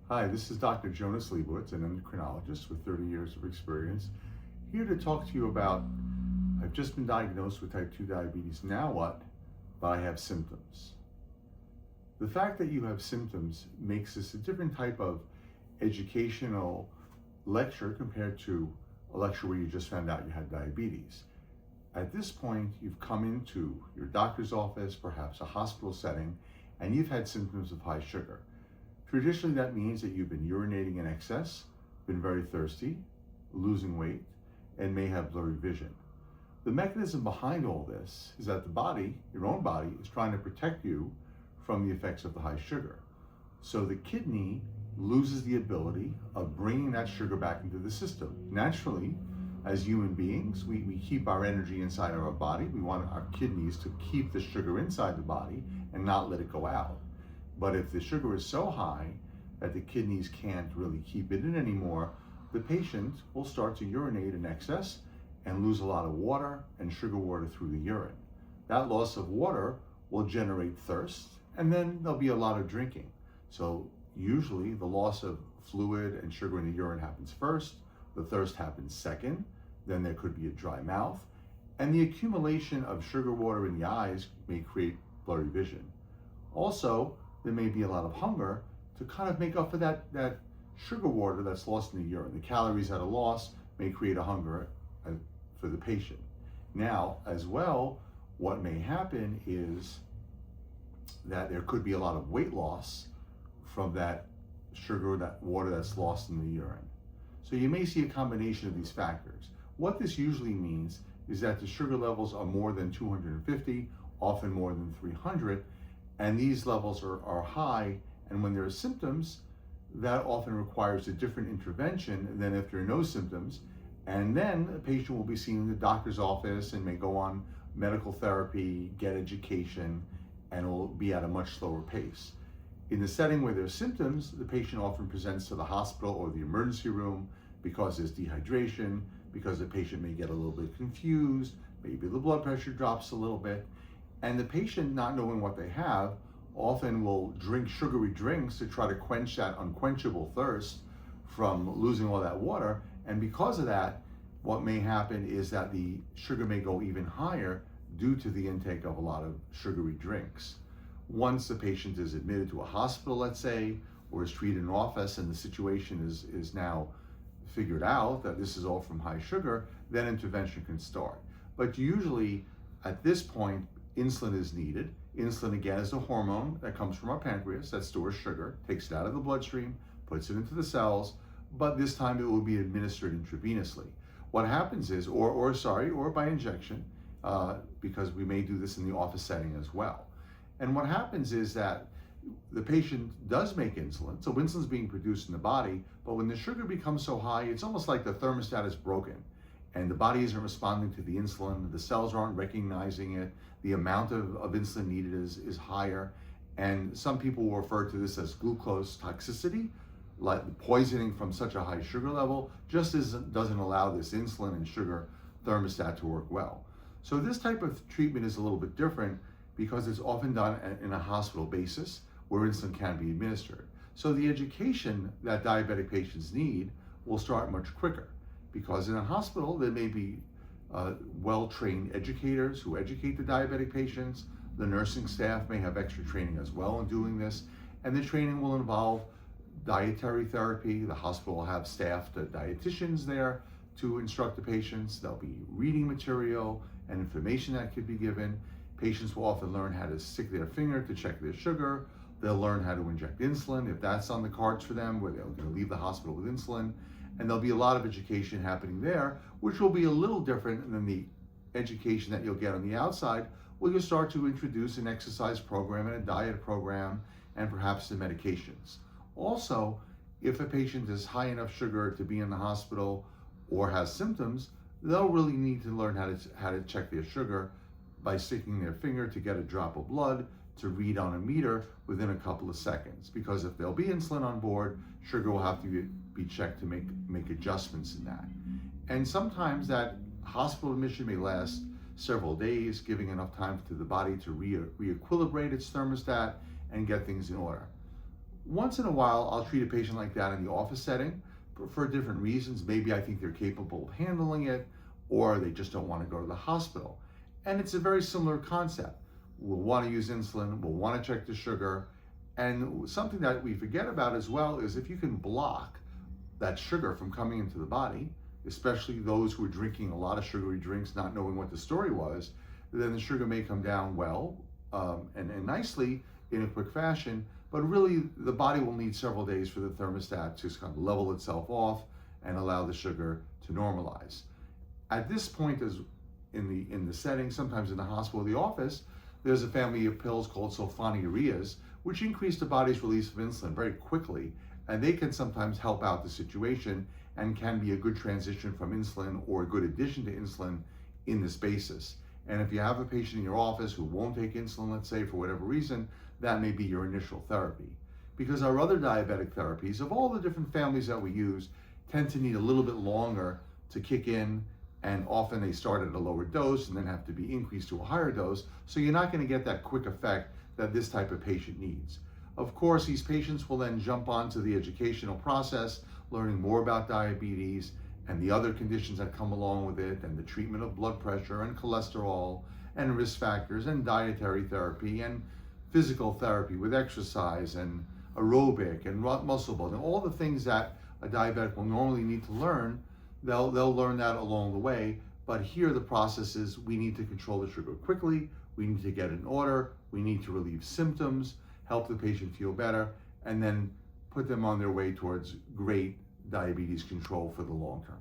Hi, this is Dr. Jonas Liebowitz, an endocrinologist with 30 years of experience, here to talk to you about I've just been diagnosed with type 2 diabetes. Now what? But I have symptoms. The fact that you have symptoms makes this a different type of educational lecture compared to a lecture where you just found out you had diabetes. At this point, you've come into your doctor's office, perhaps a hospital setting, and you've had symptoms of high sugar. Traditionally, that means that you've been urinating in excess, been very thirsty, losing weight, and may have blurry vision. The mechanism behind all this is that the body, your own body, is trying to protect you from the effects of the high sugar. So the kidney loses the ability of bringing that sugar back into the system. Naturally, as human beings, we keep our energy inside of our body. We want our kidneys to keep the sugar inside the body and not let it go out. But if the sugar is so high that the kidneys can't really keep it in anymore, the patient will start to urinate in excess and lose a lot of water and sugar water through the urine. That loss of water will generate thirst, and then there'll be a lot of drinking. So usually the loss of fluid and sugar in the urine happens first, the thirst happens second, then there could be a dry mouth, and the accumulation of sugar water in the eyes may create blurry vision. Also, there may be a lot of hunger to kind of make up for that sugar water that's lost in the urine. The calories that are lost may create a hunger for the patient. Now, as well, what may happen is that there could be a lot of weight loss from that sugar, that water that's lost in the urine. So you may see a combination of these factors. What this usually means is that the sugar levels are more than 250, often more than 300, and these levels are high, and when there are symptoms, that often requires a different intervention than if there are no symptoms, and then a patient will be seen in the doctor's office and may go on medical therapy, get education, and will be at a much slower pace. In the setting where there's symptoms, the patient often presents to the hospital or the emergency room because there's dehydration, because the patient may get a little bit confused, maybe the blood pressure drops a little bit, and the patient, not knowing what they have, often will drink sugary drinks to try to quench that unquenchable thirst from losing all that water. And because of that, what may happen is that the sugar may go even higher due to the intake of a lot of sugary drinks. Once the patient is admitted to a hospital, let's say, or is treated in office, and the situation is now figured out that this is all from high sugar, then intervention can start. But usually at this point, insulin is needed. Insulin, again, is a hormone that comes from our pancreas that stores sugar, takes it out of the bloodstream, puts it into the cells, but this time it will be administered intravenously. What happens is, or by injection, because we may do this in the office setting as well. And what happens is that the patient does make insulin, so insulin is being produced in the body, but when the sugar becomes so high, it's almost like the thermostat is broken, and the body isn't responding to the insulin, the cells aren't recognizing it, the amount of insulin needed is higher, and some people will refer to this as glucose toxicity, like poisoning from such a high sugar level just doesn't allow this insulin and sugar thermostat to work well. So this type of treatment is a little bit different because it's often done in a hospital basis where insulin can be administered. So the education that diabetic patients need will start much quicker, because in a hospital there may be well-trained educators who educate the diabetic patients. The nursing staff may have extra training as well in doing this, and the training will involve dietary therapy. The hospital will have staffed dietitians there to instruct the patients. There'll be reading material and information that could be given. Patients will often learn how to stick their finger to check their sugar. They'll learn how to inject insulin if that's on the cards for them, where they're going to leave the hospital with insulin. And there'll be a lot of education happening there, which will be a little different than the education that you'll get on the outside, where you'll start to introduce an exercise program and a diet program and perhaps the medications. Also, if a patient is high enough sugar to be in the hospital or has symptoms, they'll really need to learn how to check their sugar by sticking their finger to get a drop of blood to read on a meter within a couple of seconds. Because if there'll be insulin on board, sugar will have to be checked to make adjustments in that. And sometimes that hospital admission may last several days, giving enough time to the body to re-equilibrate its thermostat and get things in order. Once in a while, I'll treat a patient like that in the office setting for different reasons. Maybe I think they're capable of handling it, or they just don't want to go to the hospital. And it's a very similar concept. We'll want to use insulin, we'll want to check the sugar. And something that we forget about as well is if you can block that sugar from coming into the body, especially those who are drinking a lot of sugary drinks, not knowing what the story was, then the sugar may come down well and nicely in a quick fashion, but really the body will need several days for the thermostat to kind of level itself off and allow the sugar to normalize. At this point, as in the setting, sometimes in the hospital or the office, there's a family of pills called sulfonylureas, which increase the body's release of insulin very quickly, and they can sometimes help out the situation and can be a good transition from insulin or a good addition to insulin in this basis. And if you have a patient in your office who won't take insulin, let's say for whatever reason, that may be your initial therapy. Because our other diabetic therapies, of all the different families that we use, tend to need a little bit longer to kick in, and often they start at a lower dose and then have to be increased to a higher dose, so you're not going to get that quick effect that this type of patient needs. Of course, these patients will then jump onto the educational process, learning more about diabetes and the other conditions that come along with it, and the treatment of blood pressure and cholesterol and risk factors and dietary therapy and physical therapy with exercise and aerobic and muscle building, all the things that a diabetic will normally need to learn. They'll learn that along the way, but here the process is we need to control the sugar quickly, we need to get in order, we need to relieve symptoms, help the patient feel better, and then put them on their way towards great diabetes control for the long term.